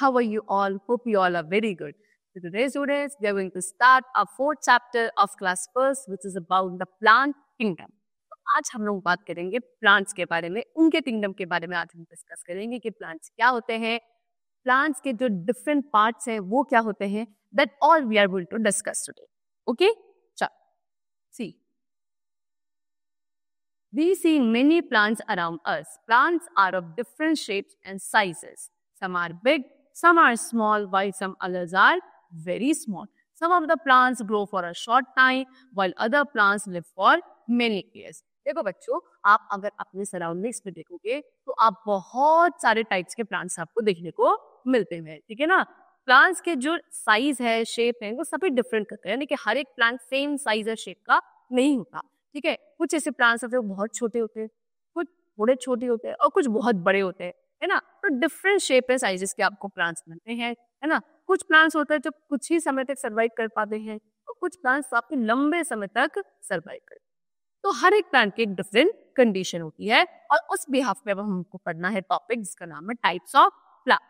how are you all? Hope you all are very good. So today, students, we are going to start our fourth chapter of class first, which is about the plant kingdom. तो आज हम लोग बात करेंगे plants के बारे में, उनके किंगडम के बारे में आज हम डिस्कस करेंगे कि प्लांट्स क्या होते हैं, प्लांट्स के जो डिफरेंट पार्ट्स हैं वो क्या होते हैं. That all we are going to discuss today. Okay, चलो see. We see many plants around us. Plants are of different shapes and sizes. Some are big, some are small, while some others are very small. Some of the plants grow for a short time, while other plants live for many years. देखो बच्चों, आप अगर अपने surroundings में देखोगे तो आप बहुत सारे टाइप्स के प्लांट्स आपको देखने को मिलते हैं. ठीक है ना. प्लांट्स के जो साइज है, शेप है, वो सभी डिफरेंट करते हैं, यानी कि हर एक प्लांट सेम साइज और शेप का नहीं होता. ठीक है. कुछ ऐसे प्लांट्स होते हैं बहुत छोटे होते हैं, कुछ थोड़े छोटे होते हैं और कुछ बहुत बड़े होते हैं, है ना. तो डिफरेंट शेप एंड साइजेस के आपको प्लांट्स मिलते हैं, है ना. कुछ प्लांट्स होते हैं जो कुछ ही समय तक सर्वाइव कर पाते हैं और कुछ प्लांट्स आपके लंबे समय तक सर्वाइव करते हैं. तो हर एक प्लांट की एक डिफरेंट कंडीशन होती है और उस बिहाफ पे अब हमको पढ़ना है टॉपिक जिसका नाम है टाइप्स ऑफ प्लांट.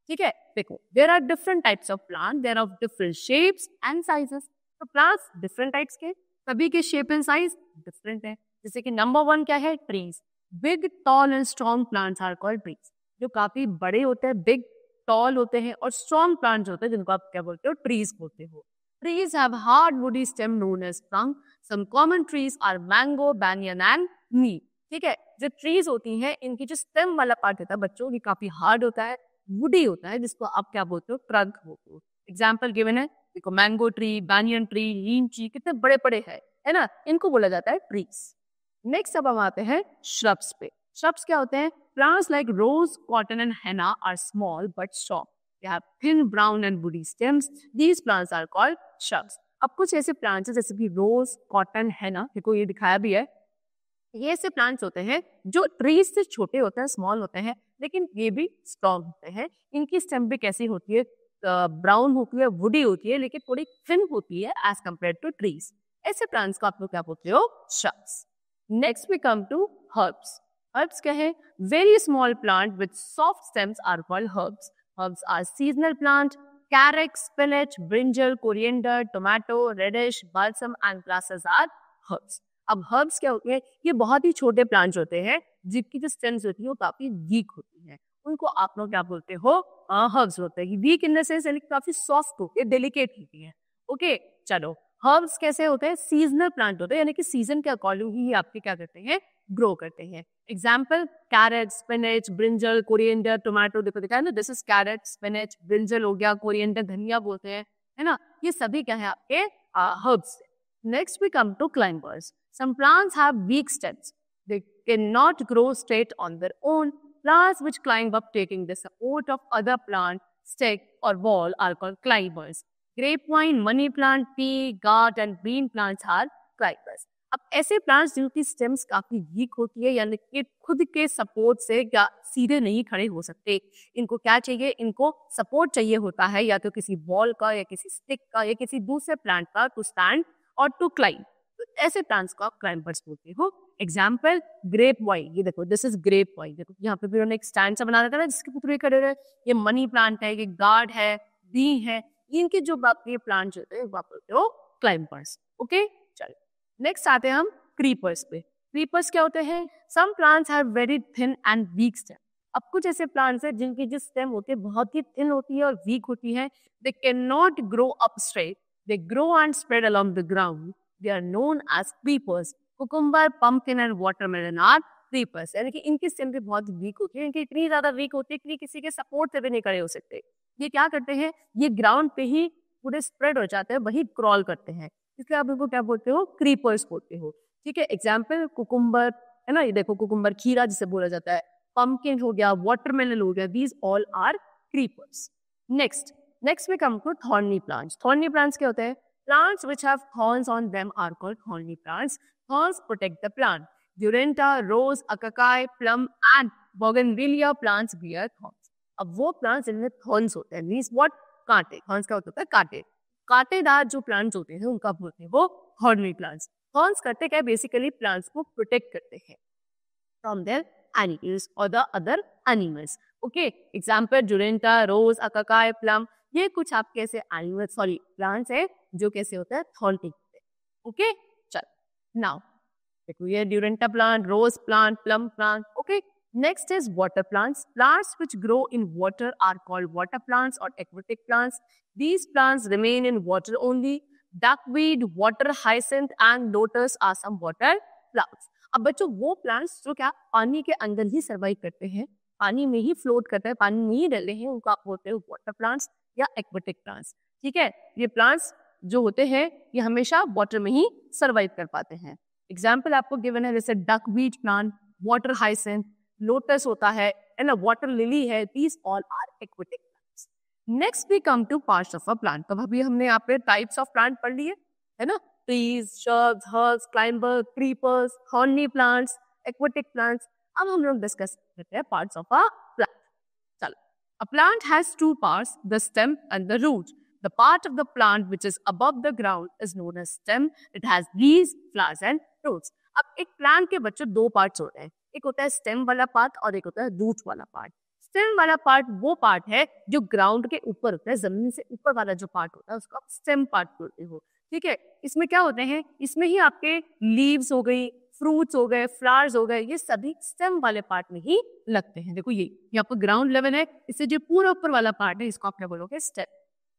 ठीक है. देखो, there are different types of plant, there are different shapes and sizes. तो प्लांट्स डिफरेंट टाइप्स के, सभी के शेप एंड साइज डिफरेंट है. जैसे कि नंबर 1 क्या है, trees. Big tall and strong plants are called trees. जो काफी बड़े होते हैं, बिग टॉल होते हैं और स्ट्रॉन्ग प्लांट्स होते हैं जिनको आप क्या बोलते हो, ट्रीज बोलते हो. Trees have hard woody stem known as trunk. Some common trees are mango, banyan and neem. ठीक है. जो ट्रीज होती हैं इनकी जो स्टेम वाला पार्ट होता है बच्चों, ये काफी हार्ड होता है, वुडी होता है, जिसको आप क्या बोलते हो, ट्रंक बोलते हो. एग्जाम्पल गिवन है, देखो मैंगो ट्री, बैनियन ट्री, नीम ट्री, कितने बड़े बड़े हैं, है ना. इनको बोला जाता है ट्रीज. नेक्स्ट अब हम आते हैं श्रब्स पे. श्रब्स क्या होते हैं, plants like rose, cotton and henna are small but strong. They have thin brown and woody stems. These plants are called shrubs. अब कुछ ऐसे प्लांट्स हैं जैसे कि रोज, कॉटन, हेना, देखो ये दिखाया भी है. ये ऐसे प्लांट्स होते हैं जो ट्रीज से छोटे होते हैं, स्मॉल होते हैं, लेकिन ये भी स्ट्रॉन्ग होते हैं. इनकी स्टेम भी कैसी होती है, ब्राउन होती है, वुडी होती है, लेकिन थोड़ी थिन होती है एज कम्पेयर टू ट्रीज. ऐसे प्लांट्स को आप लोग क्या बोलते हो, shrubs. Next we come to herbs. Herbs क्या है, very small plant with soft stems are called herbs. Herbs are seasonal plant. Carrot, spinach, brinjal, coriander, tomato, radish, balsam and grasses are herbs. अब herbs क्या होते हैं, ये बहुत ही छोटे plants होते हैं जिनकी जो स्टेम्स होती है वो काफी वीक होती है. उनको आप लोग क्या बोलते हो, हर्ब्स होते हैं. वीक इन द सेंस यानी काफी सॉफ्ट होती है, डेलिकेट होती है. ओके, चलो. हर्ब्स कैसे होते हैं, सीजनल प्लांट होते हैं, यानी कि सीजन के अकॉर्डिंग ही आपके क्या करते हैं, ग्रो करते हैं. Example, carrot, spinach, brinjal, coriander, tomato. देखो दिखा है ना, this is carrot, spinach, brinjal हो गया, कोरिएंडर धनिया बोलते हैं, है ना. ये सभी क्या है आपके herbs. Next we come to climbers. Some plants have weak stems. They can not grow straight on their own. Plants which climb up taking the support of other plant, stick or wall are called climbers. Grapevine, money plant, pea, gourd and bean plants are climbers. अब ऐसे plants जिनकी stems काफी week होती है, यानी कि खुद के सपोर्ट से या सीधे नहीं खड़े हो सकते, इनको क्या चाहिए, इनको सपोर्ट चाहिए होता है, या तो किसी वॉल का या किसी स्टिक का या किसी दूसरे प्लांट का, टू स्टैंड और टू क्लाइंब. तो ऐसे प्लांट्स को आप क्लाइंबर्स बोलते हो. Example, grape vine. ये देखो, दिस इज ग्रेप वाइन. देखो यहाँ पे भी उन्होंने एक स्टैंड सा बना देता है ना जिसके ऊपर खड़े रहे. ये मनी प्लांट है, ये गार्ड है, बी है. इनके जो ये प्लांट होते हैं वो आप बोलते हो क्लाइंबर्स. ओके, चलो. नेक्स्ट आते हैं हम क्रीपर्स पे. क्रीपर्स क्या होते हैं, some plants have very thin and weak stem. अब कुछ ऐसे प्लांट्स हैं जिनकी जो स्टेम होती है बहुत ही थिन होती है और वीक होती है. They can not grow up straight. They grow and spread along the ground. They are known as creepers. Cucumber, pumpkin and watermelon are creepers. यानी कि इनकी स्टेम भी बहुत वीक होती है, इनकी इतनी ज्यादा वीक होती है कि किसी के सपोर्ट से भी नहीं खड़े हो सकते. ये क्या करते हैं, ये ग्राउंड पे ही पूरे स्प्रेड हो जाते हैं, वही क्रॉल करते हैं, इसलिए आप इनको क्या बोलते हो, क्रीपर्स बोलते हो. ठीक है. एग्जाम्पल, कुकुम्बर है ना, ये देखो कुकुम्बर, खीरा जिसे बोला जाता है, पंपकिन हो गया, वाटरमेलन हो गया, these all are creepers. Next में come to thorny plants. Thorny plants क्या होते हैं, plants which have thorns on them are called thorny plants. Thorns protect the plant. Duranta, rose, acacia, plum and bougainvillea plants bear thorns. अब वो plants जिनमें thorns होते हैं, means what, कांटे. Thorns का होता है कांटे. कांटेदार जो प्लांट्स होते हैं उनका बोलते हैं वो थॉर्नी प्लांट्स. थॉर्न्स करते क्या, बेसिकली प्लांट्स को प्रोटेक्ट करते हैं from their animals or the other animals. Okay, example Duranta, rose, akakai, plum. ये कुछ आपके ऐसे animals, sorry, plants है जो कैसे होते हैं, thorny होते हैं. Okay, चल. Now, देखो ये Duranta plant, rose plant, plum plant. Okay. Next is water plants. Plants which grow in water are called water plants or aquatic plants. These plants remain in water only. Duckweed, water hyacinth and lotus are some water plants. अब बच्चों वो plants जो क्या पानी के अंदर ही survive करते हैं, पानी में ही फ्लोट करते हैं, पानी में ही डले हैं, उनको आप बोलते हैं वाटर प्लांट्स या एक्वेटिक प्लांट्स. ठीक है, ये प्लांट्स जो होते हैं ये हमेशा वाटर में ही सर्वाइव कर पाते हैं. एग्जाम्पल आपको गिवन है जैसे duckweed plant, water hyacinth, lotus होता है एंड वाटर लिली है. These all are aquatic plants. Next we come to parts of a plant. तो अभी हमने यहाँ पे टाइप्स ऑफ प्लांट पढ़ लिए है ना, trees, shrubs, herbs, climbers, creepers, thorny plants, aquatic plants. अब हम लोग डिस्कस करते हैं पार्ट्स ऑफ अ प्लांट. चलो, a plant has two parts, the stem and the root. The part of the plant which is above the ground is known as stem. It has leaves, flowers and roots. अब एक plant के बच्चों दो parts होते हैं, एक होता है स्टेम वाला पार्ट और एक होता है रूट वाला पार्ट. स्टेम वाला पार्ट वो पार्ट है जो ग्राउंड के ऊपर होता है, जमीन से ऊपर वाला जो पार्ट होता है उसको आप स्टेम पार्ट बोलते हो. ठीक है, इसमें क्या होते हैं, इसमें ही आपके लीव्स हो गई, फ्रूट्स हो गए, फ्लावर्स हो गए, ये सभी स्टेम वाले पार्ट में ही लगते हैं. देखो ये यहाँ पर ग्राउंड लेवल है, इससे जो पूरा ऊपर वाला पार्ट है इसको आप क्या बोलोगे, stem.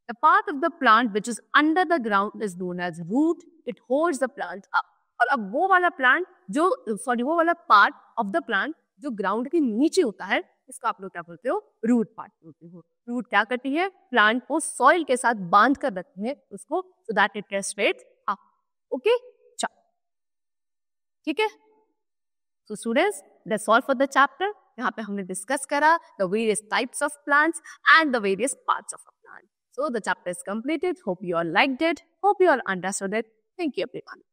The part of the plant which is under the ground is known as root. It holds the plant up. और अब वो वाला प्लांट जो वो वाला पार्ट ऑफ द प्लांट जो ग्राउंड के नीचे होता है इसको आप लोग क्या बोलते हो, रूट पार्ट बोलते हो. रूट क्या करती है, प्लांट को सॉइल के साथ बांध कर रखती है उसको, so that it can spread up. Okay, ठीक है. So students, that's all for the chapter. यहाँ पे हमने डिस्कस करा the various types of plants and the various parts of a plant. So the chapter is completed. Hope you all liked it. Hope you all understood it. Thank you everyone.